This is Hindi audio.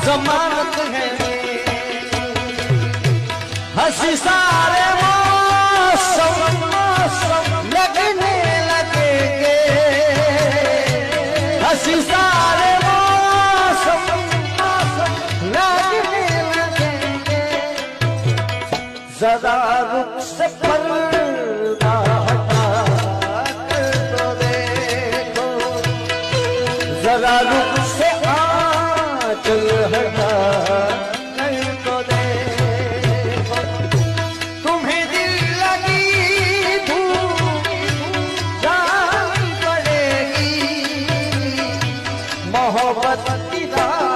जमानत है हंसी सारे मौसम लगने लगेंगे हंसी सारे मौसम लगने लगेंगे जरा रुख से पर्दा हटा कर तो देखो जरा रुख से चल हटा कर तो देखो तुम्हें दिल लगी धूप जान पड़ेगी मोहब्बत की राह